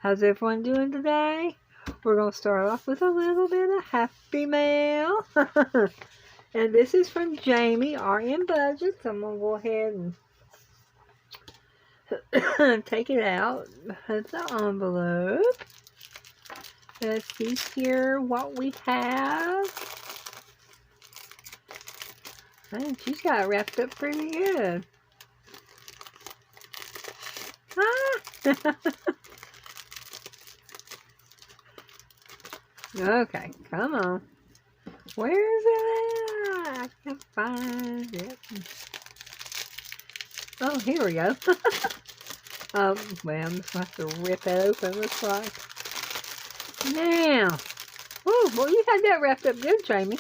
How's everyone doing today? We're going to start off with a little bit of Happy Mail. And this is from Jamie, RM Budgets. I'm going to go ahead and take it out of the envelope. Let's see here what we have. And she's got it wrapped up pretty good. Ah! Okay, come on. Where is it at? I can't find it. Oh, here we go. Well, I'm just going to have to rip it open, looks like. Now. Oh, well, you had that wrapped up good, Jamie.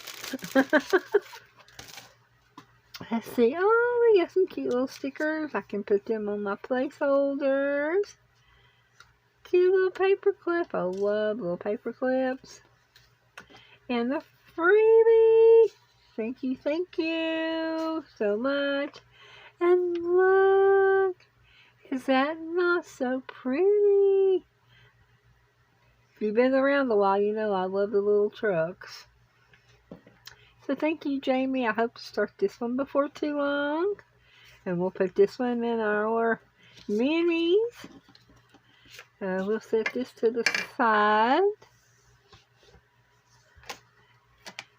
Let's see. Oh, we got some cute little stickers. I can put them on my placeholders. Cute little paper clip. I love little paper clips. And the freebie. Thank you so much. And look. Is that not so pretty? If you've been around a while, you know I love the little trucks. So thank you, Jamie. I hope to start this one before too long. And we'll put this one in our minis. We'll set this to the side.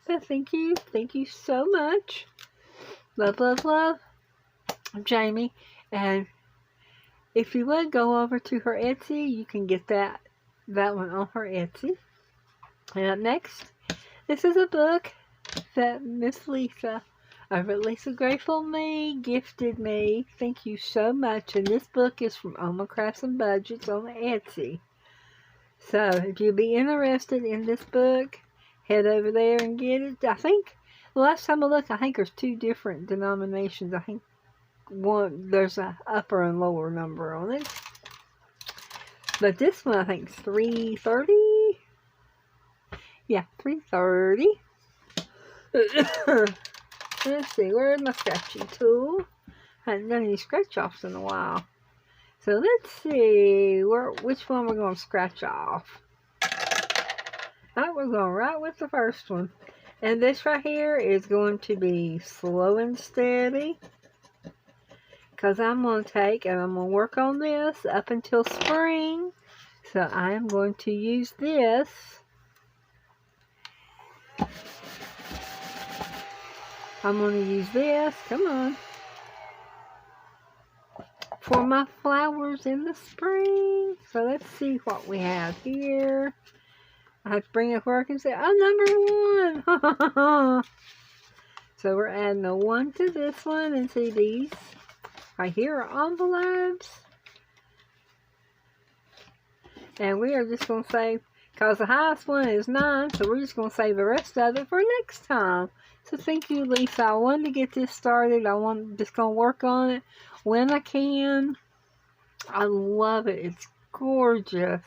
But thank you so much. Love, Jamie. And if you would go over to her Etsy, you can get that one on her Etsy. And up next, this is a book that Miss Lisa over at Lisa Grateful Me gifted me. Thank you so much. And this book is from Oma Crafts and Budgets on Etsy. So if you'll be interested in this book, head over there and get it. I think the last time I looked, I think there's 2 different denominations. I think there's a upper and lower number on it. But this one I think is $3.30. Yeah, $3.30. Let's see, where's my scratching tool? I haven't done any scratch offs in a while. So let's see which one we're going to scratch off. Alright, we're going right with the first one. And this right here is going to be slow and steady. Because I'm going to take and I'm going to work on this up until spring. So I am going to use this. I'm going to use this, come on, for my flowers in the spring. So let's see what we have here. I have to bring it where I can say, oh, number 1. So we're adding a 1 to this one, and see these right here are envelopes. And we are just going to save, because the highest one is 9, so we're just going to save the rest of it for next time. So thank you, Lisa. I wanted to get this started. Just going to work on it when I can. I love it. It's gorgeous.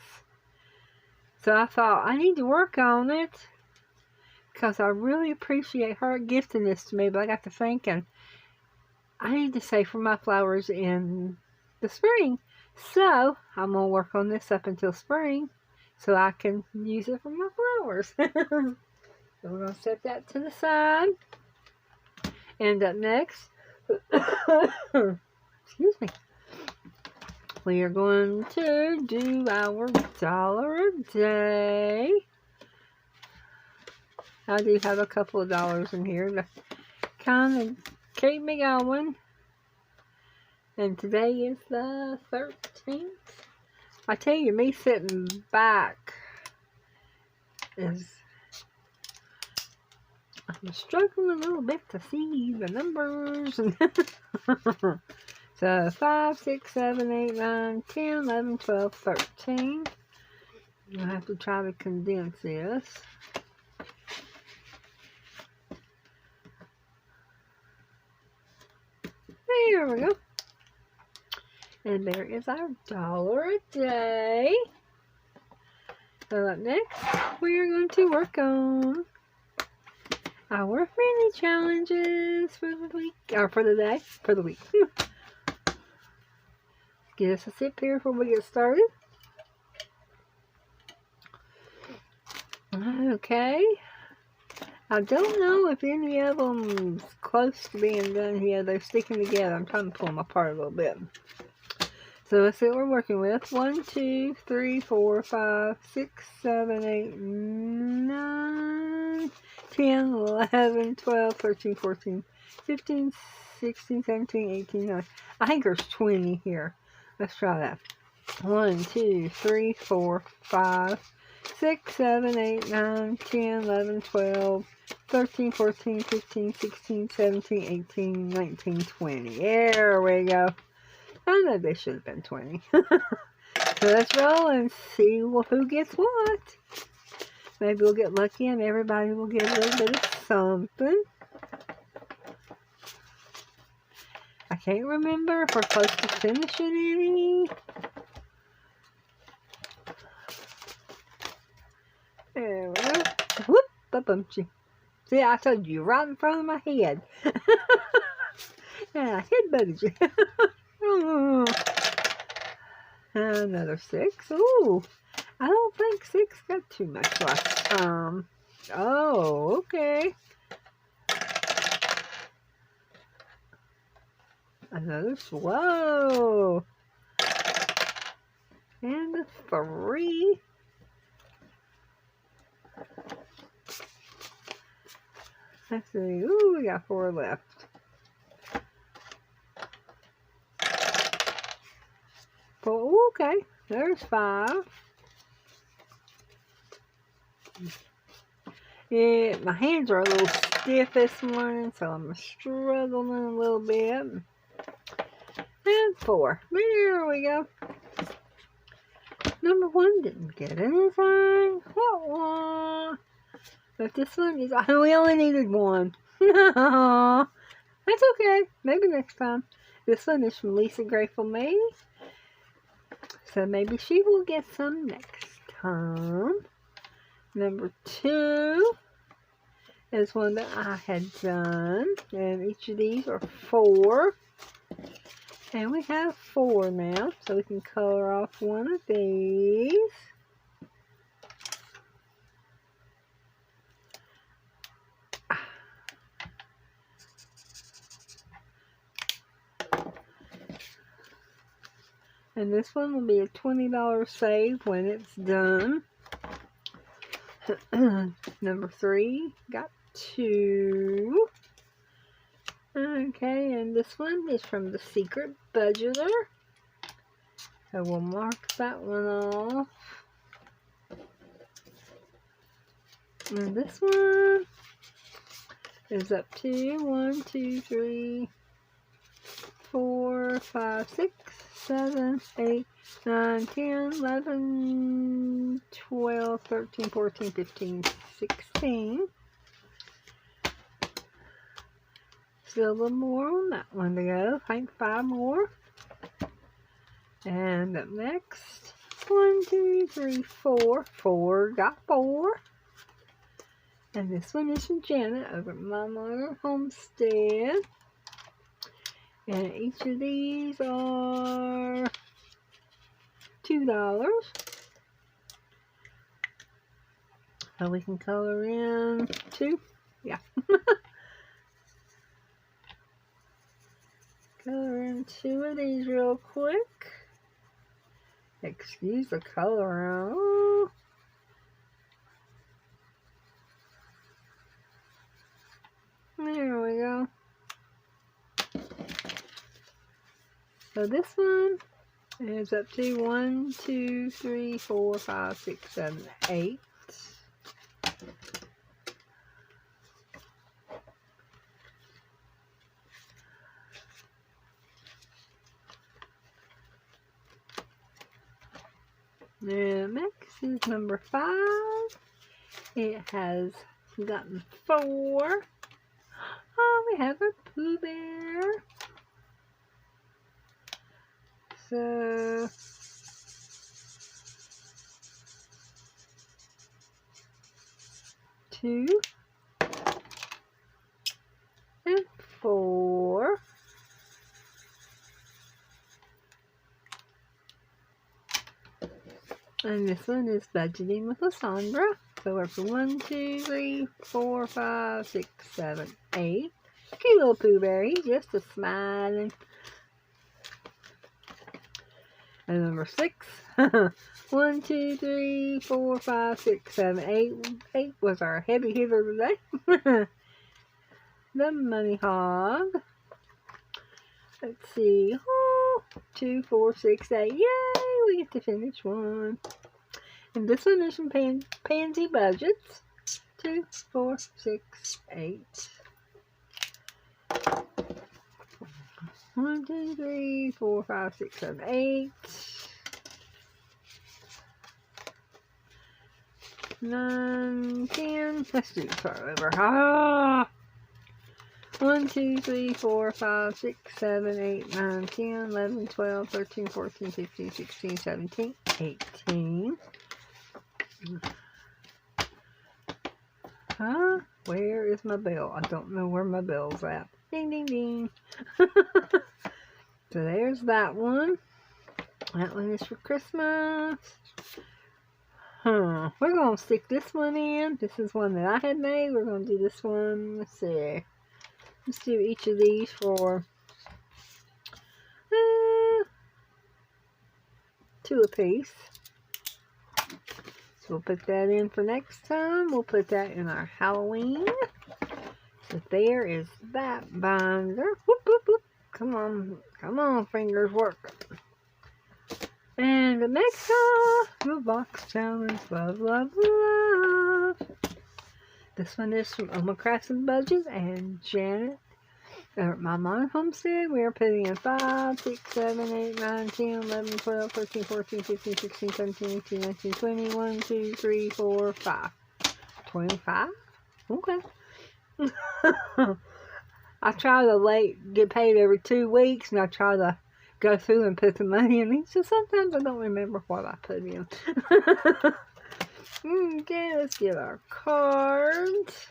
So I thought I need to work on it because I really appreciate her gifting this to me. But I got to thinking, I need to save for my flowers in the spring. So I'm going to work on this up until spring so I can use it for my flowers. So we're going to set that to the side. And up next, excuse me, we are going to do our $1 a day. I do have a couple of dollars in here to kind of keep me going. And today is the 13th. I tell you, me sitting back is... I'm struggling a little bit to see the numbers. So 5, 6, 7, 8, 9, 10, 11, 12, 13. I have to try to condense this. There we go. And there is our $1 a day. So up next, we are going to work on our mini challenges for the week, or for the day, for the week. Get us a sip here before we get started. Okay. I don't know if any of them is close to being done here. They're sticking together. I'm trying to pull them apart a little bit. So let's see what we're working with. 1, 2, 3, 4, 5, 6, 7, 8, 9, 10, 11, 12, 13, 14, 15, 16, 17, 18, 19. I think there's 20 here. Let's try that. 1, 2, 3, 4, 5, 6, 7, 8, 9, 10, 11, 12, 13, 14, 15, 16, 17, 18, 19, 20. There we go. I know they should have been 20. So let's roll and see who gets what. Maybe we'll get lucky and everybody will get a little bit of something. I can't remember if we're close to finishing any. There we go. Whoop! I bumped you. See, I told you right in front of my head. And I headbutted you. Oh. Another 6. Ooh, I don't think 6 got too much left. Oh, okay. Another, whoa. And a 3. Let's see. Ooh, we got 4 left. Oh, okay. There's 5. Yeah, my hands are a little stiff this morning, so I'm struggling a little bit. And 4. There we go. Number 1 didn't get anything. But this one is, we only needed 1. No, that's okay. Maybe next time. This one is from Lisa Grateful May. So maybe she will get some next time. Number 2 is one that I had done. And each of these are 4. And we have 4 now. So we can color off one of these. And this one will be a $20 save when it's done. Number 3 got 2. Okay, and this one is from the Secret Budgeter. So we'll mark that one off. And this one is up to 1, 2, 3, 4, 5, 6, 7, 8, 9, 10, 11, 12, 13, 14, 15, 16. Still a little more on that one to go. I think 5 more. And up next, 1, 2, 3, 4. 4, got 4. And this one is from Janet over at Mama Homestead. And each of these are $2. So we can color in 2. Yeah. Color in 2 of these real quick. Excuse the color. Oh. There we go. So this one is up to 1, 2, 3, 4, 5, 6, 7, 8. And next is number 5. It has gotten 4. Oh, we have a Pooh Bear. So, two and 4. And this one is Budgeting with Lysandra. So we're for 1, 2, 3, 4, 5, 6, 7, 8. Cute little Pooh Berry, just a smiling. And number 6. 1, 2, 3, 4, 5, 6, 7, 8. 8 was our heavy hitter today. The Money Hog. Let's see. Oh, 2, 4, 6, 8. Yay! We get to finish one. And this one is from Pansy Budgets. 2, 4, 6, 8. 1, 2, 3, 4, 5, 6, 7, 8. 9, 10. Let's do this part over. Ah! 1, 2, 3, 4, 5, 6, 7, 8, 9, 10, 11, 12, 13, 14, 15, 16, 17, 18. Huh? Where is my bell? I don't know where my bell's at. Ding, ding, ding. So there's that one. That one is for Christmas. We're going to stick this one in. This is one that I had made. We're going to do this one. Let's see. Let's do each of these for 2 apiece. So we'll put that in for next time. We'll put that in our Halloween. So there is that binder. Whoop, whoop, whoop. Come on, fingers, work. And the next the box challenge, love, love, love. This one is from Oma Crafts and Budget and Janet. My Mom Homestead. We are putting in 5, 6, 7, 8, 9, 10, 11, 12, 13, 14, 15, 16, 17, 18, 19, 20, 1, 2, 3, 4, 5. 25? Okay. I try to get paid every 2 weeks, and I try to go through and put the money in these, so sometimes I don't remember what I put in. Okay, let's get our cards.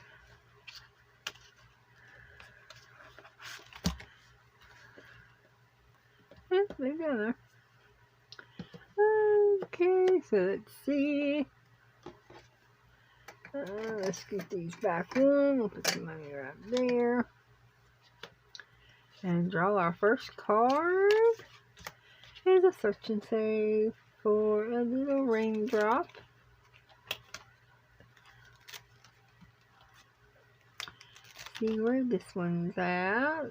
They're there. Okay, so let's see. Let's get these back in. We'll put the money right there. And draw our first card. Here's a search and save for a little raindrop. See where this one's at.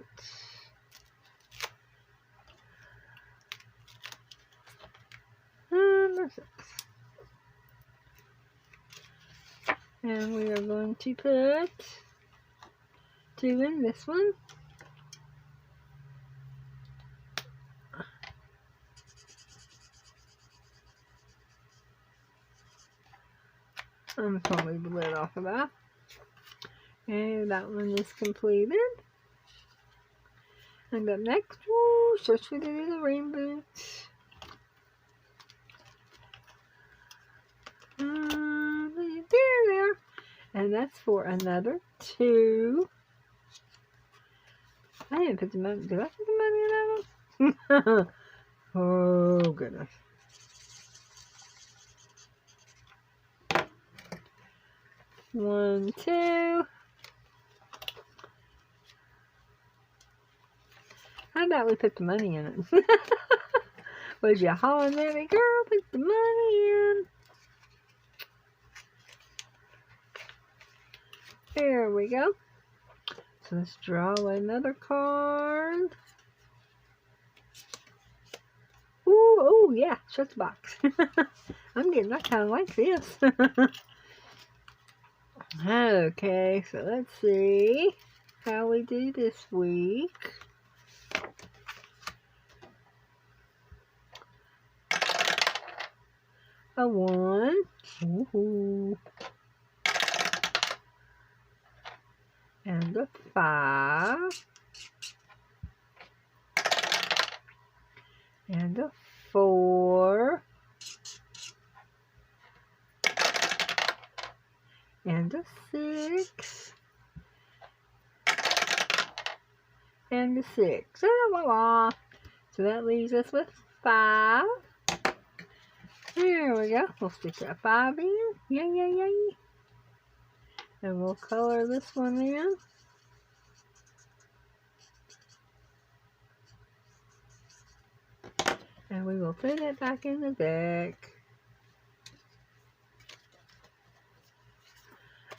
Number 6. And we are going to put 2 in this one. I'm just going to leave the lid off of that. And that one is completed. And up next, search for the little rainbow. There. And that's for another 2. I didn't put the money. Did I put the money in that one? Oh, goodness. One, 2. How about we put the money in it? Was you hollering at me, girl? Put the money in. There we go. So let's draw another card. Ooh, oh yeah, shut the box. I kind of like this. Okay, so let's see how we do this week. A 1. Ooh. And a 5. And a 4. And a 6. And a 6. So that leaves us with 5. There we go. We'll stick that 5 in. Yay, yay, yay. And we'll color this one in. And we will put it back in the deck.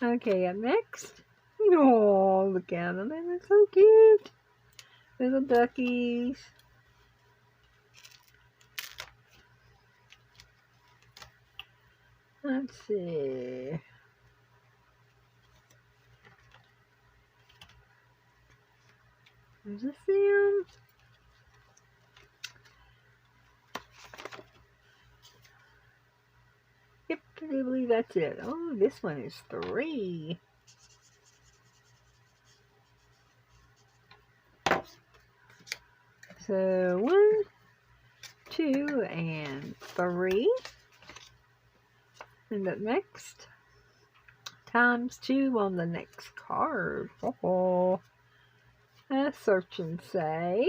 Okay, up next. Oh, look at them. They look so cute. Little duckies. Let's see. There's a Sam. Yep, I do believe that's it. Oh, this one is 3. So 1, 2, and 3. And up next, times 2 on the next card. Oh, search and save.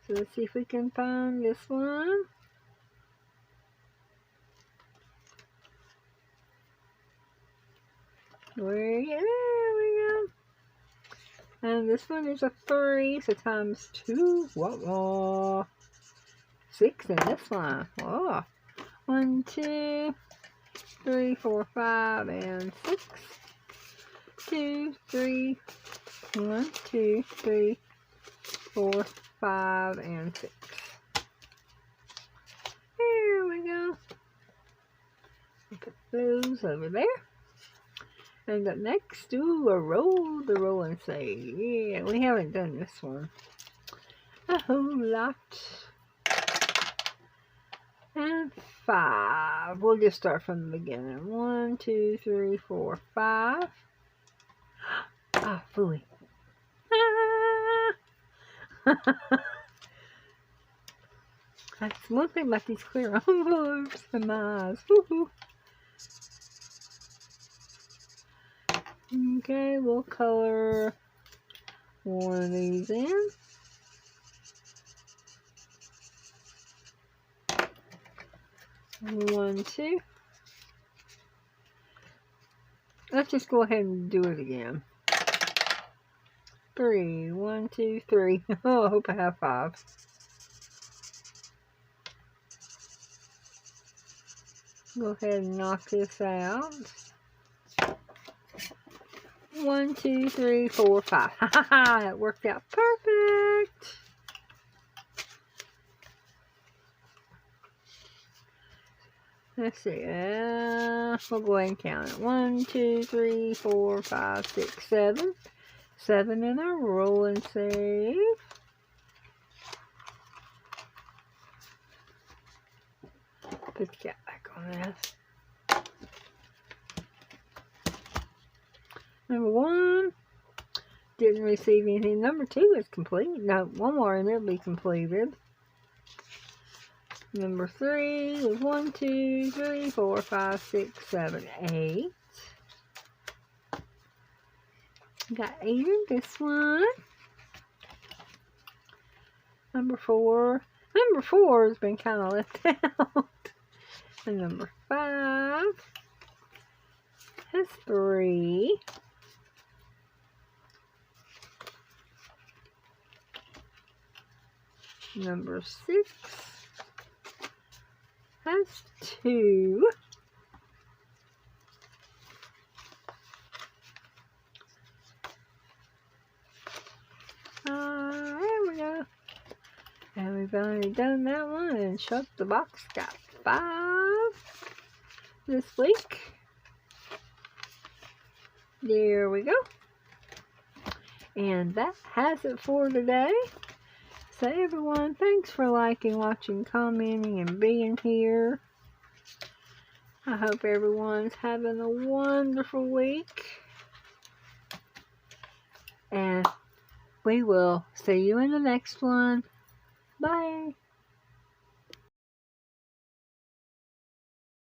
So let's see if we can find this one. There we go. And this one is a 3, so times 2. Whoa. 6 in this one. Whoa. 1, 2, 3, 4, 5, and 6. 2, 3. 1, 2, 3, 4, 5, and 6. There we go. Put those over there. And up next, do a roll the roll and say, yeah, we haven't done this one a whole lot. And 5. We'll just start from the beginning. 1, 2, 3, 4, 5. Ah, phooey. That's one thing about these clear envelopes and my eyes. Woo-hoo. Okay, we'll color one of these in. One, 2. Let's just go ahead and do it again. 3. 1, 2, 3. Oh, I hope I have 5. Go ahead and knock this out. 1, 2, 3, 4, 5. Ha ha ha! That worked out perfect. Let's see. We'll go ahead and count it. 1, 2, 3, 4, 5, 6, 7. 7 in a roll and save. Put the cap back on this. Number 1, didn't receive anything. Number 2 is complete. No, one more and it'll be completed. Number 3 is 1, 2, 3, 4, 5, 6, 7, 8. Got 8 in this one. Number 4. Number 4 has been kind of left out. And number 5 has 3. Number 6 has 2. There we go. And we've only done that one and shut the box. Got 5 this week. There we go. And that has it for today. So everyone, thanks for liking, watching, commenting, and being here. I hope everyone's having a wonderful week. And we will see you in the next one. Bye.